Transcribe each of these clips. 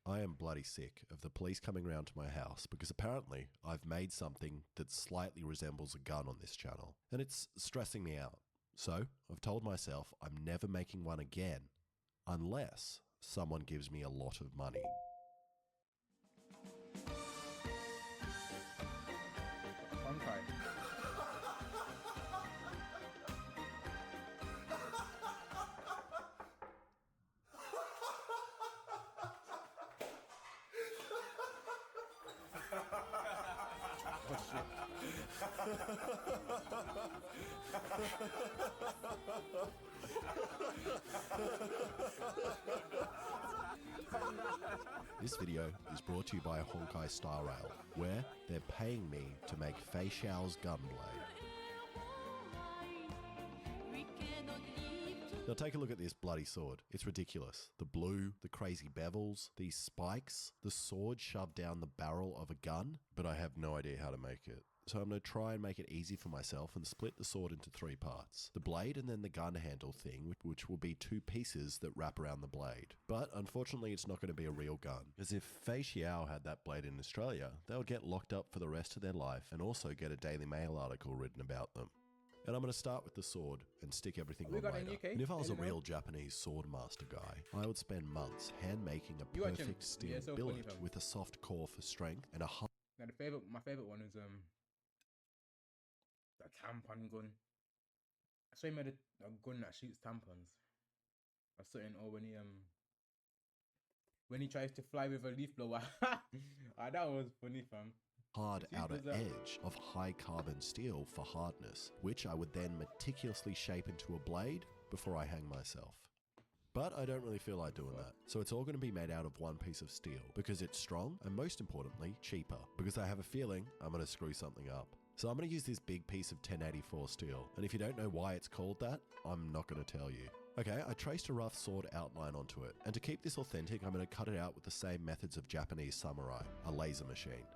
I am bloody sick of the police coming round to my house because apparently I've made something that slightly resembles a gun on this channel, and it's stressing me out. So I've told myself I'm never making one again unless someone gives me a lot of money. Okay. This video is brought to you by Honkai Star Rail, where they're paying me to make Fei Xiao's gunblade. Now take a look at this bloody sword. It's ridiculous. The blue, the crazy bevels, these spikes, the sword shoved down the barrel of a gun, but I have no idea how to make it. So I'm going to try and make it easy for myself and split the sword into 3 parts. The blade and then the gun handle thing, which will be 2 pieces that wrap around the blade. But unfortunately, it's not going to be a real gun. As if Fei Xiao had that blade in Australia, they would get locked up for the rest of their life and also get a Daily Mail article written about them. And I'm going to start with the sword and stick everything on later. And if I was a real Japanese sword master guy, I would spend months hand making a perfect steel billet with a soft core for strength and a hard... Now my favorite one is a tampon gun. I saw he made a gun that shoots tampons. Or something, or when he tries to fly with a leaf blower. That was funny, fam. Hard outer edge of high carbon steel for hardness, which I would then meticulously shape into a blade before I hang myself. But I don't really feel like doing that. So it's all going to be made out of one piece of steel because it's strong and most importantly, cheaper, because I have a feeling I'm going to screw something up. So I'm going to use this big piece of 1084 steel. And if you don't know why it's called that, I'm not going to tell you. Okay, I traced a rough sword outline onto it. And to keep this authentic, I'm going to cut it out with the same methods of Japanese samurai, a laser machine.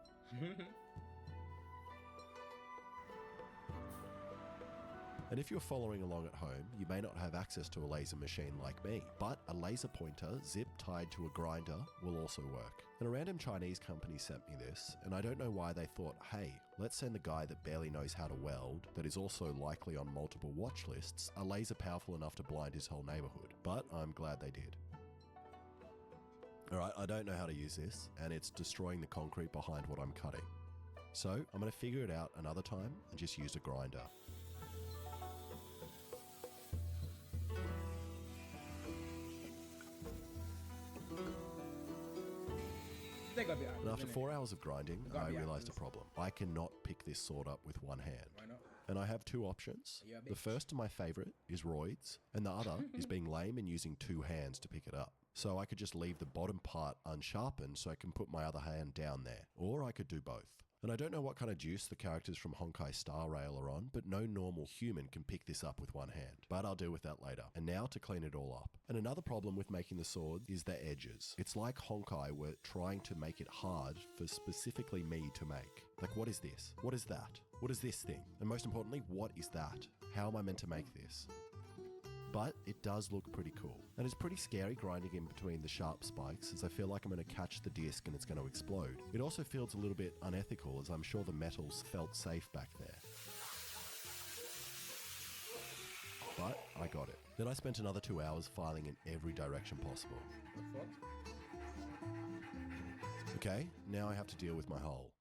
And if you're following along at home, you may not have access to a laser machine like me, but a laser pointer zip tied to a grinder will also work. And a random Chinese company sent me this, and I don't know why they thought, hey, let's send the guy that barely knows how to weld, that is also likely on multiple watch lists, a laser powerful enough to blind his whole neighborhood. But I'm glad they did. Alright, I don't know how to use this, and it's destroying the concrete behind what I'm cutting. So I'm going to figure it out another time and just use a grinder. And after 4 hours of grinding, I realized a problem. I cannot pick this sword up with one hand. Why not? And I have 2 options. The first and my favorite is roids, and the other is being lame and using 2 hands to pick it up. So I could just leave the bottom part unsharpened so I can put my other hand down there. Or I could do both. And I don't know what kind of juice the characters from Honkai Star Rail are on, but no normal human can pick this up with one hand. But I'll deal with that later. And now to clean it all up. And another problem with making the sword is the edges. It's like Honkai were trying to make it hard for specifically me to make. Like, what is this? What is that? What is this thing? And most importantly, what is that? How am I meant to make this? But it does look pretty cool. And it's pretty scary grinding in between the sharp spikes, as I feel like I'm going to catch the disc and it's going to explode. It also feels a little bit unethical, as I'm sure the metals felt safe back there. But I got it. Then I spent another 2 hours filing in every direction possible. Okay, now I have to deal with my hole.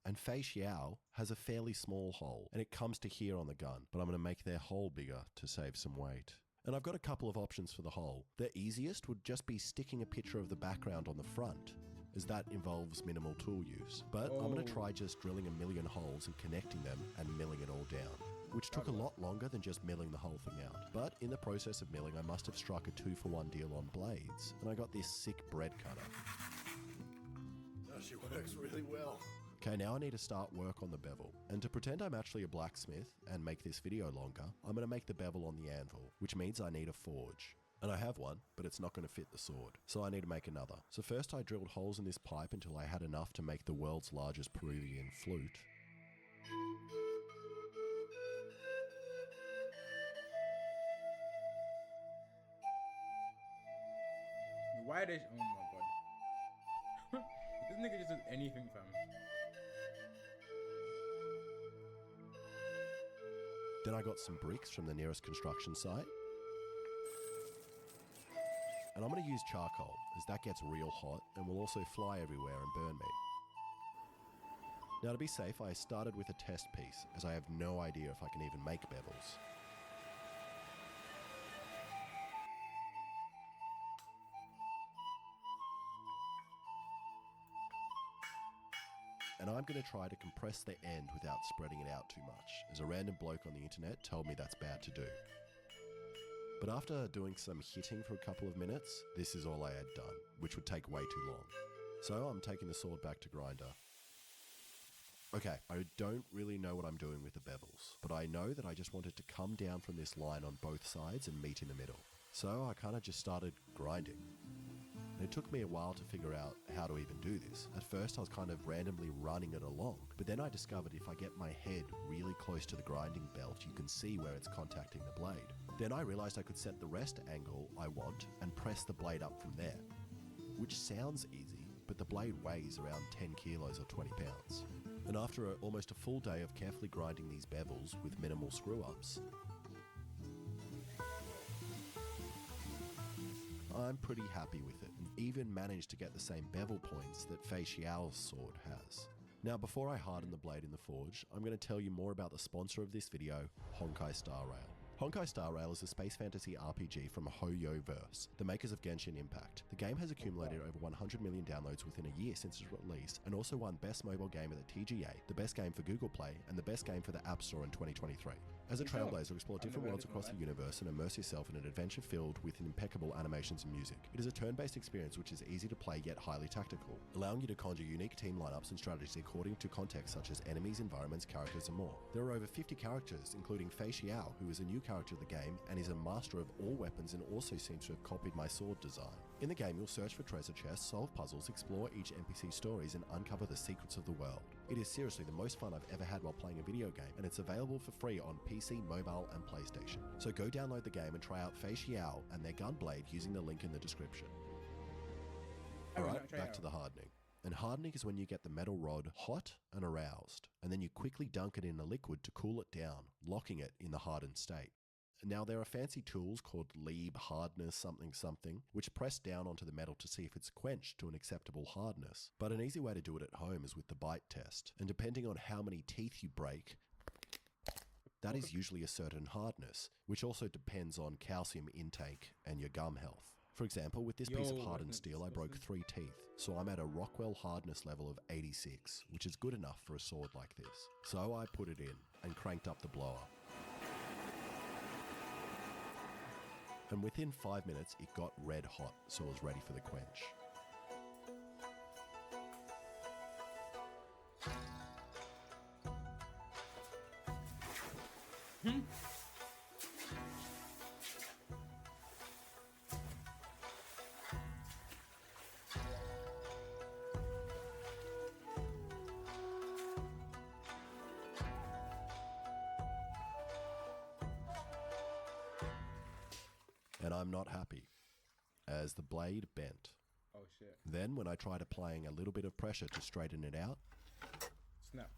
And Fei Xiao has a fairly small hole, and it comes to here on the gun, but I'm going to make their hole bigger to save some weight. And I've got a couple of options for the hole. The easiest would just be sticking a picture of the background on the front, as that involves minimal tool use. But I'm going to try just drilling a million holes and connecting them and milling it all down, which took a lot longer than just milling the whole thing out. But in the process of milling, I must have struck a 2-for-1 deal on blades, and I got this sick bread cutter. Oh, she works really well. Okay, now I need to start work on the bevel. And to pretend I'm actually a blacksmith and make this video longer, I'm going to make the bevel on the anvil, which means I need a forge. And I have one, but it's not going to fit the sword. So I need to make another. So first I drilled holes in this pipe until I had enough to make the world's largest Peruvian flute. Why did... Oh my god. anything, fam. Then I got some bricks from the nearest construction site. And I'm going to use charcoal, as that gets real hot and will also fly everywhere and burn me. Now, to be safe, I started with a test piece, as I have no idea if I can even make bevels. And I'm going to try to compress the end without spreading it out too much, as a random bloke on the internet told me that's bad to do. But after doing some hitting for a couple of minutes, this is all I had done, which would take way too long. So I'm taking the sword back to grinder. Okay, I don't really know what I'm doing with the bevels, but I know that I just wanted to come down from this line on both sides and meet in the middle. So I kind of just started grinding. And it took me a while to figure out how to even do this. At first I was kind of randomly running it along, but then I discovered if I get my head really close to the grinding belt, you can see where it's contacting the blade. Then I realized I could set the rest angle I want and press the blade up from there. Which sounds easy, but the blade weighs around 10 kilos or 20 pounds. And after almost a full day of carefully grinding these bevels with minimal screw-ups, I'm pretty happy with it, and even managed to get the same bevel points that Fei Xiao's sword has. Now, before I harden the blade in the forge, I'm going to tell you more about the sponsor of this video, Honkai Star Rail. Honkai Star Rail is a space fantasy RPG from HoYoverse, the makers of Genshin Impact. The game has accumulated over 100 million downloads within a year since its release, and also won Best Mobile Game at the TGA, the Best Game for Google Play, and the Best Game for the App Store in 2023. As a trailblazer, explore different worlds across the universe and immerse yourself in an adventure filled with impeccable animations and music. It is a turn-based experience which is easy to play yet highly tactical, allowing you to conjure unique team lineups and strategies according to context such as enemies, environments, characters, and more. There are over 50 characters, including Fei Xiao, who is a new character of the game and is a master of all weapons and also seems to have copied my sword design. In the game, you'll search for treasure chests, solve puzzles, explore each NPC stories, and uncover the secrets of the world. It is seriously the most fun I've ever had while playing a video game, and it's available for free on PC, mobile, and PlayStation. So go download the game and try out Fei Xiao and their gunblade using the link in the description. Alright, back to the hardening. And hardening is when you get the metal rod hot and aroused, and then you quickly dunk it in a liquid to cool it down, locking it in the hardened state. Now, there are fancy tools called Lieb hardness something, which press down onto the metal to see if it's quenched to an acceptable hardness. But an easy way to do it at home is with the bite test, and depending on how many teeth you break, that is usually a certain hardness, which also depends on calcium intake and your gum health. For example, with this piece of hardened steel, I broke 3 teeth, so I'm at a Rockwell hardness level of 86, which is good enough for a sword like this. So I put it in and cranked up the blower. And within 5 minutes, it got red hot, so it was ready for the quench. And I'm not happy, as the blade bent. Oh shit. Then, when I tried applying a little bit of pressure to straighten it out, Snap.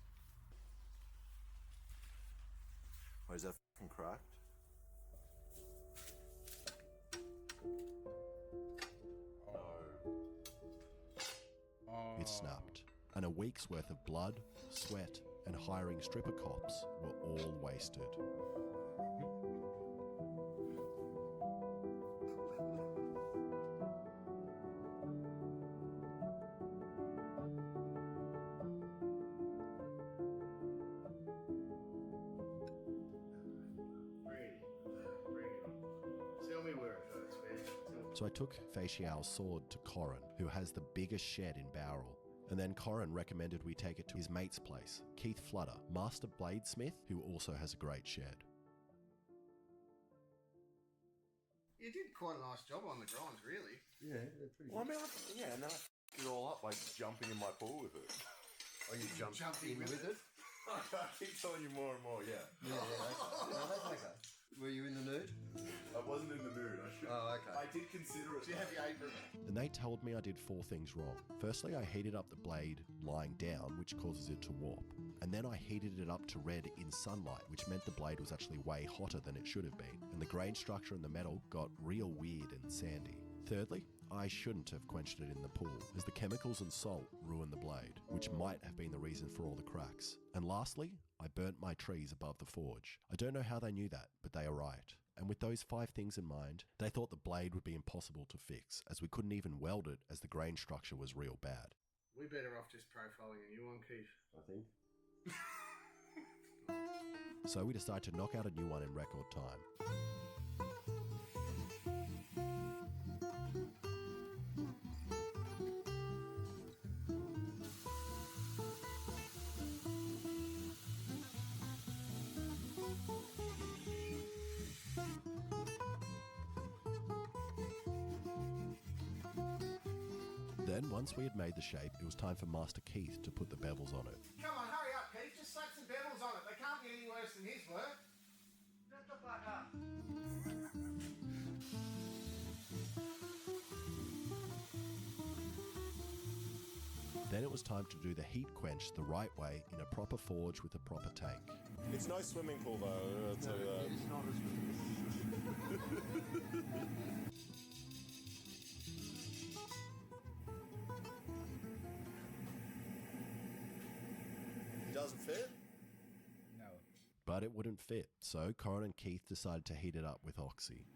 oh, is that f***ing cracked? Oh. It snapped, and a week's worth of blood, sweat, and hiring stripper cops were all wasted. So I took Fei Xiao's sword to Corin, who has the biggest shed in Bowral. And then Corin recommended we take it to his mate's place, Keith Flutter, master bladesmith, who also has a great shed. You did quite a nice job on the grinds, really. Yeah, they're pretty Well, I good. mean, yeah, and then I f***ed it all up by jumping in my pool with it. Oh, you jumped in with it? I keep telling you more and more, yeah. Yeah, okay. No, that's okay. Were you in the nude? I wasn't in the mood. I should. Oh, okay. I did consider it. Do you have your apron? And they told me I did 4 things wrong. Firstly, I heated up the blade lying down, which causes it to warp. And then I heated it up to red in sunlight, which meant the blade was actually way hotter than it should have been. And the grain structure in the metal got real weird and sandy. Thirdly, I shouldn't have quenched it in the pool, as the chemicals and salt ruined the blade, which might have been the reason for all the cracks. And lastly, I burnt my trees above the forge. I don't know how they knew that, but they are right. And with those 5 things in mind, they thought the blade would be impossible to fix, as we couldn't even weld it as the grain structure was real bad. We better off just profiling a new one, Keith. I think. So we decided to knock out a new one in record time. Then, once we had made the shape, it was time for Master Keith to put the bevels on it. Come on, hurry up, Keith. Just slap some bevels on it. They can't be any worse than his work. Shut the fuck up. Then it was time to do the heat quench the right way in a proper forge with a proper tank. It's no swimming pool though. I'll tell you that. It's not as Doesn't fit. No. But it wouldn't fit, so Corin and Keith decided to heat it up with oxy.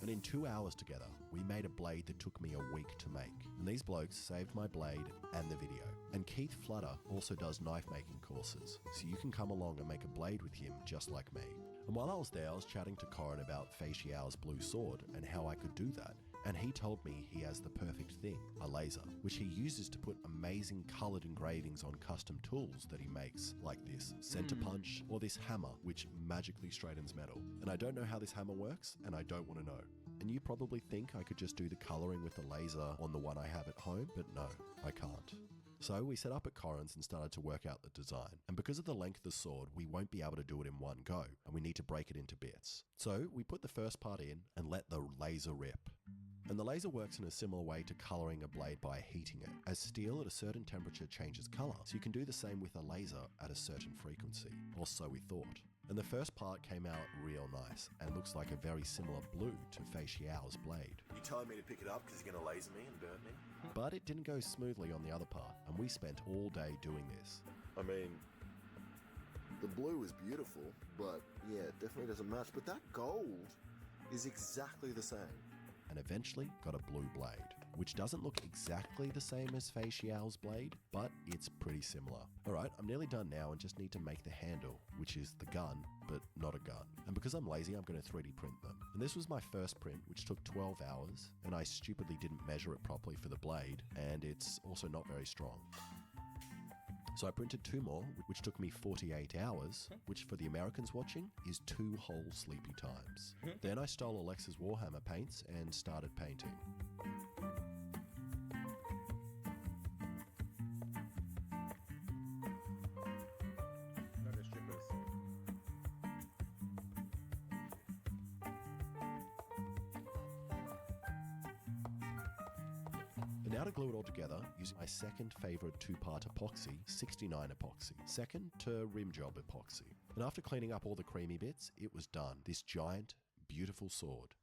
And in 2 hours together, we made a blade that took me a week to make. And these blokes saved my blade and the video. And Keith Flutter also does knife making courses, so you can come along and make a blade with him just like me. And while I was there, I was chatting to Corin about Fei Xiao's blue sword and how I could do that. And he told me he has the perfect thing, a laser, which he uses to put amazing coloured engravings on custom tools that he makes, like this center punch or this hammer, which magically straightens metal. And I don't know how this hammer works, and I don't want to know. And you probably think I could just do the colouring with the laser on the one I have at home, but no, I can't. So we set up at Corin's and started to work out the design. And because of the length of the sword, we won't be able to do it in one go, and we need to break it into bits. So we put the first part in and let the laser rip. And the laser works in a similar way to colouring a blade by heating it, as steel at a certain temperature changes colour, so you can do the same with a laser at a certain frequency, or so we thought. And the first part came out real nice, and looks like a very similar blue to Fei Xiao's blade. You telling me to pick it up because you're going to laser me and burn me? But it didn't go smoothly on the other part, and we spent all day doing this. I mean, the blue is beautiful, but yeah, it definitely doesn't match. But that gold is exactly the same. And eventually got a blue blade, which doesn't look exactly the same as Fei Xiao's blade, but it's pretty similar. Alright, I'm nearly done now and just need to make the handle, which is the gun, but not a gun. And because I'm lazy, I'm going to 3D print them. And this was my first print, which took 12 hours, and I stupidly didn't measure it properly for the blade, and it's also not very strong. So I printed 2 more, which took me 48 hours, which for the Americans watching is 2 whole sleepy times. Then I stole Alexa's Warhammer paints and started painting. Not the strippers. And now to glue it all together, using my second favourite 2-part epoxy, 69 epoxy. Second to rim job epoxy. And after cleaning up all the creamy bits, it was done. This giant, beautiful sword.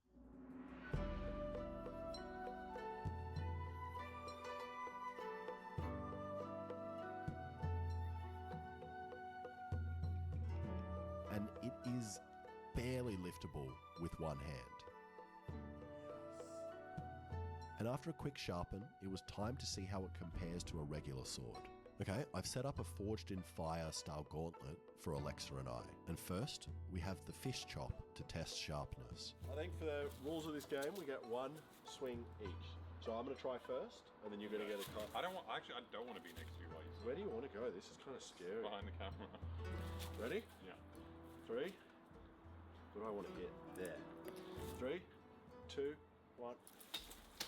And it is barely liftable with one hand. And after a quick sharpen, it was time to see how it compares to a regular sword. Okay, I've set up a forged in fire style gauntlet for Alexa and I. And first, we have the fish chop to test sharpness. I think for the rules of this game, we get 1 swing each. So I'm going to try first, and then you're going to get a cut. I don't want to be next to you while you Where do you want to go? This is kind of scary. behind the camera. Ready? Yeah. 3. What do I want to hit? There. 3, 2, 1.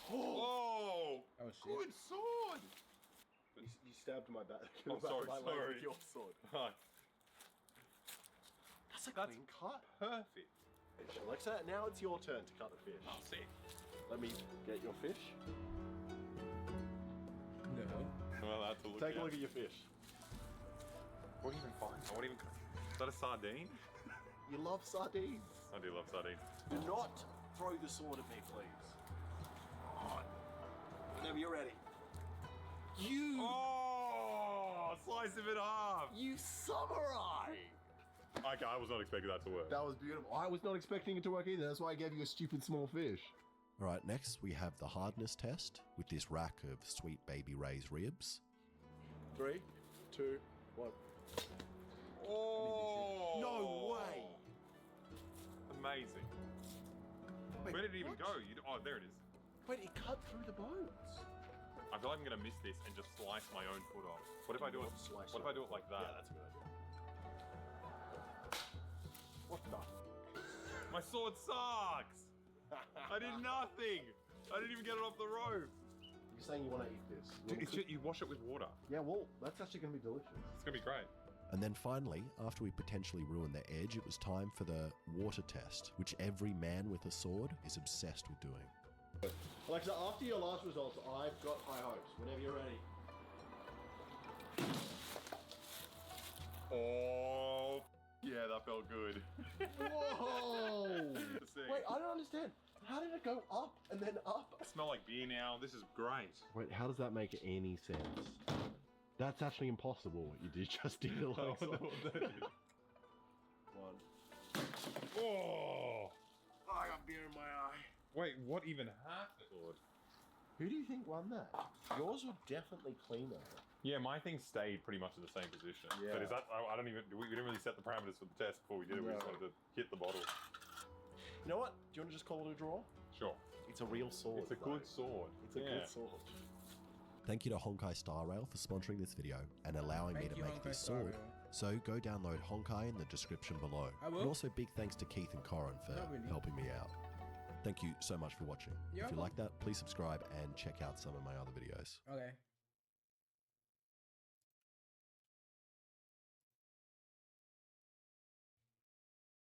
Oh! Oh shit. Good sword! You stabbed my back. Oh, sorry, my leg sorry. with your sword. Hi. That's a clean cut. Perfect. Alexa, now it's your turn to cut the fish. I'll see. Let me get your fish. No. Well, that's a look. Take a look at your fish. What do you even find? What even? Is that a sardine? You love sardines. I do love sardines. Do not throw the sword at me, please. Whenever you're ready. You! Oh! Slice him in half! You samurai! Okay, I was not expecting that to work. That was beautiful. I was not expecting it to work either. That's why I gave you a stupid small fish. All right, next we have the hardness test with this rack of sweet baby Ray's ribs. 3, 2, 1. Oh! No way! Amazing. Wait, Where did it even what? go? Oh, there it is. Wait, it cut through the bones. I feel like I'm gonna miss this and just slice my own foot off. What if I do it? Slice What if I do it like Yeah, that? that's a good idea. What the? My sword sucks. I did nothing. I didn't even get it off the rope. You're saying you want to eat this? You wash it with water. Yeah, well, that's actually going to be delicious. It's gonna be great. And then finally, after we potentially ruined their edge, it was time for the water test, which every man with a sword is obsessed with doing. Alexa, after your last results, I've got high hopes. Whenever you're ready. Oh, yeah, that felt good. Whoa! Let's see. Wait, I don't understand. How did it go up and then up? I smell like beer now. This is great. Wait, how does that make any sense? That's actually impossible what you did just did, Alexa. know what that is. 1. Oh! I got beer in my eye. Wait, what even happened? Who do you think won that? Yours were definitely cleaner. Yeah, my thing stayed pretty much in the same position. Yeah. But is that? I don't even. We didn't really set the parameters for the test before we did it. We just No. wanted to hit the bottle. You know what? Do you want to just call it a draw? Sure. It's a real sword. It's a good sword. It's a good sword. Thank you to Honkai Star Rail for sponsoring this video and allowing me Thank to you, make Honkai this Star sword. Rail. So go download Honkai in the description below. I will. And also big thanks to Keith and Corin for Not really. helping me out. Thank you so much for watching. You're If you welcome. like that, please subscribe and check out some of my other videos. Okay.